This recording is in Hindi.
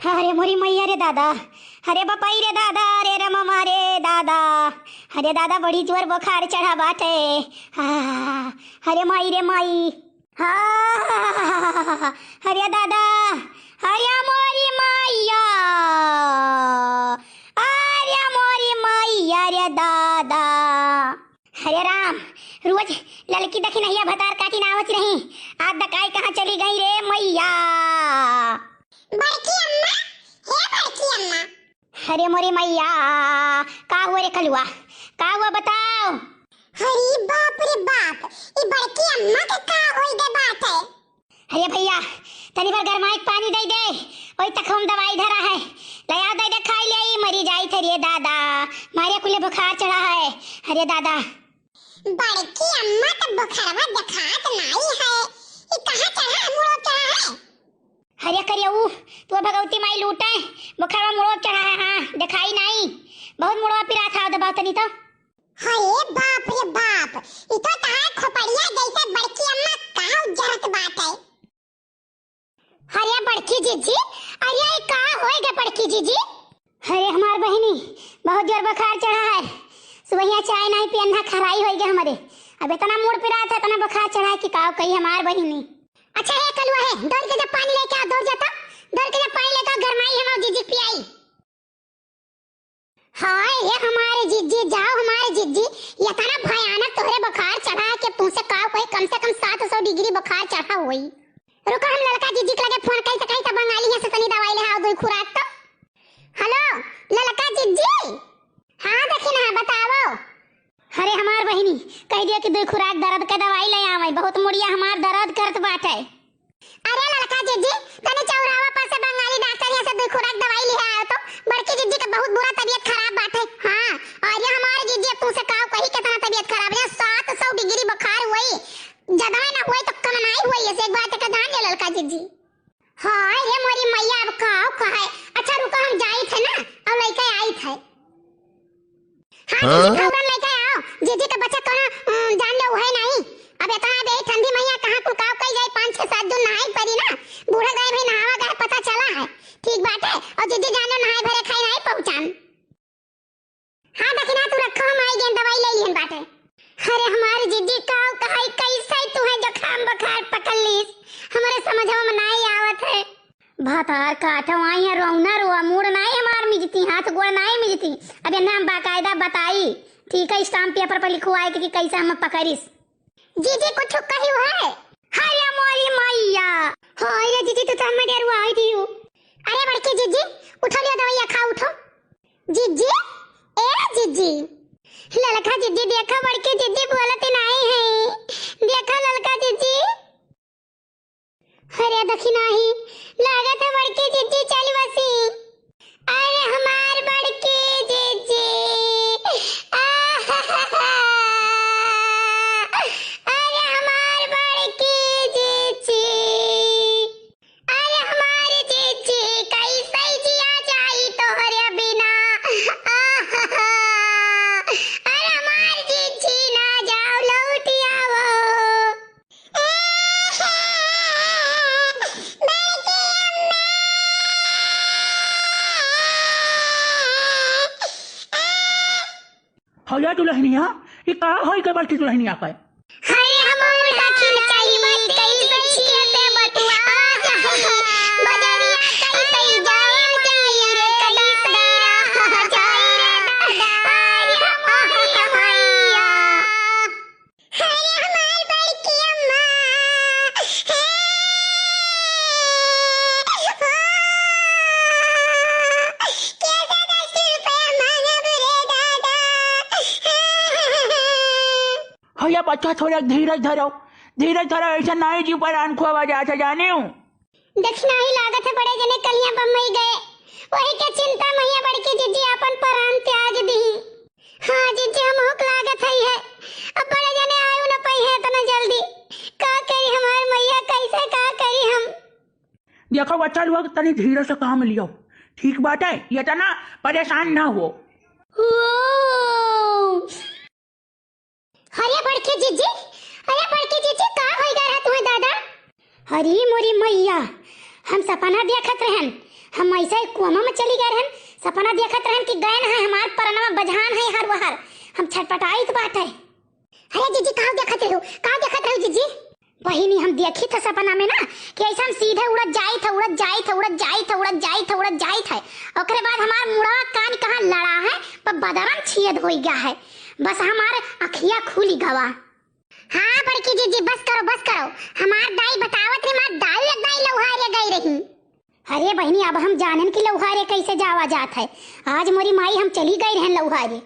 अरे मोरी मैया रे दादा, अरे बपाई रे दादा, अरे रममा रे दादा, अरे दादा बड़ी जोर बुखार चढ़ा बाटे। हाँ, अरे माई रे माई, हाँ, अरे दादा, अरे मोरी मैया, अरे मोरी मैया रे दादा। अरे राम, रोज लड़की दखी नैया भतार काटी नावच रही, आज दकाई कहाँ चली गई रे मैया। बड़की अम्मा, हे बड़की अम्मा। अरे मोरी मैया, का हुआ रे कलुआ, का हुआ बताओ। अरे बाप रे बाप, ये बड़की अम्मा के का होई दे बात है। अरे भैया तनी बार गरमाई पानी दे दे, ओई तक हम दवाई धरा है, लया दे दे खाई ले, मरी जाई थे रे दादा, मारे कुले बुखार चढ़ा है। अरे दादा बड़की अम्मा तो बुखारवा दिखात नहीं है, ये कहाँ चढ़ा मुड़ो चढ़ा है। अरे करियऊ तू भगवती माई लूटा है, बुखारवा मुड़ो चढ़ा है। हाँ दिखाई नहीं, बहुत मुड़वा पिरा था, दबाओ तनी तो। अरे बाप रे बाप, ये तो तार खोपड़िया जैसे बड़की अम्मा कहाँ उजरत बात है। अरे बड़की जीजी, अरे का होएगा बड़की जीजी। अरे हमार बहनी बहुत जोर बुखार चढ़ा है, सुबह चाय नहीं पियना खराई होएगा हमारे, अब इतना मूड पिरा था, इतना बुखार चढ़ा है कि का कही हमार बहनी। अच्छा है कलुआ है, दौड़ के जब पानी लेके आ, दौड़ जाता, दौड़ के जब पानी लेके आ, गरमाई हम जीजी पियाई। हाय ये हमारे जीजी, जाओ हमारे जीजी, ये इतना भयानक तोहरे बुखार चढ़ा है कि तुमसे का कोई कम से कम 700 डिग्री बुखार चढ़ा हुई। रुको हम लड़का जीजी के लगे फोन कई सकाई तब बंगाली है से तनी दवाई ले आओ, दो खुराक तो। हेलो लड़का जीजी, हाँ देखी ना बताओ। अरे हमार बहनी कह दिया कि दो खुराक दर्द का दवाई ले आवे, बहुत मुड़िया हमार दर्द करत बाटे। अरे लड़का जीजी तने चौराहा पर से बंगाली डॉक्टर यहाँ से दो खुराक दवाई ले आयो तो बड़की जीजी का बहुत बुरा तबीयत खराब बात है। हाँ और ये हमारे जीजी तुमसे कहो कही कितना तबीयत खराब है, 700 डिग्री बुखार हुई, ज्यादा ना हुई तो कम नहीं हुई, ऐसे एक बात का ध्यान ले लड़का जीजी। हाँ ये मोरी मैया अब कहो कहे। अच्छा रुको हम जाई थे ना, अब लइका आई थे। हाँ जीजी खबर लेके आओ, जीजी का बच्चा कहाँ जान ले है नहीं, अब इतना बे ठंडी मैया कहाँ को काव कई जाए, 5-6-7 दिन नहाई पड़ी ना, बूढ़ा गए भाई नहावा गए पता चला है, ठीक बात है। और जीजी जानो नहाए भरे खाई नहीं पहुंचान। हाँ दखिना तू रखो, हम आई गेन दवाई ले लिहन बाटे। अरे हमारी जीजी काव कहाई कैसे तू है जुकाम बुखार पकड़ लीस, हमारे समझ में नहीं आवत है। भातार काठो आई है, रोना रोआ मूड नहीं हमार मिजती, हाथ गोड़ नहीं मिजती। अब नाम बाकायदा बताई, ठीक है स्टाम्प पेपर पर लिखवाए कि कैसे हम पकड़िस। जीजी कुछ कही है। अरे मोरी मैया, हाय रे जीजी तू तम डेरू आई थी। अरे बड़की जीजी उठो लियो दवाई खा उठो। जीजी ए जीजी, ललका जीजी देखा, बड़की जीजी बोलते नहीं है, देखा ललका जीजी। अरे देखी नहीं लागत है बड़की जीजी चल बसी। अरे हमार बड़की जीजी, अरे हमार बड़की जीजी, अरे हमारी जीजी कैसे जिया जाई तोहरे बिना। अरे हमार जीजी ना जाओ लौट आवो। हया दुल्हनिया, ये का होई के बड़की दुल्हनिया पे। हाय हमार दखिन कई मत कैसे छिए ते बटुआ, बजरिया कैसे जाए जाई रे कलीसरा, जाई रे दादा। अरे हमारी मैया, अरे हमार बड़की अम्मा, कैसे 10 रुपया मांगब रे दादा। हया बच्चा थोड़ा धीरज धरो, धीरज धरो, ऐसा नहीं जी पर आन खुआ जाता जाने हूँ। दक्षिणा ही लागत है बड़े जने कलियां बम्मई गए, वही के चिंता मैया बड़की जीजी अपन प्राण त्याग दी। हाँ जीजी हम हुक लागत है, अब बड़े जने आयु न पई है इतना जल्दी, का करी हमार मैया, कैसे का करी हम। देखो बच्चा लोग तनी धीरे से काम लियो, ठीक बात है, ये तना परेशान ना हो। अरे बड़की जीजी, अरे बड़की जीजी का होई गया तुम्हें दादा। अरे मोरी मैया, हम सपना देखत रहन, हम कैसे कोमा में चली गए रहन, सपना देखत रहन कि गए है हमार परनवा बजहान है हर वहर, हम छटपटाई तो बात है। अरे जीजी कहाँ देखत रहो, कहाँ देखत रहो जीजी? बहिनी हम देखी था सपना में ना कि ऐसा हम सीधे उड़त जाई था, उड़त जाई था, उड़त जाई था, उड़त जाई था, उड़त जाई था। ओकरे बाद हमार मुड़वा कान कहाँ लड़ा है पर बदरन छेद हो गया है, बस हमारे अखियां खुली गवा। हाँ बड़की जीजी बस करो, हमार दाई बतावत रही, हमार दाई लौहारे गई रही। अरे बहनी अब हम जानन की लौहारे कैसे जावा जात है, आज मोरी माई हम चली गई रहन लौहारे।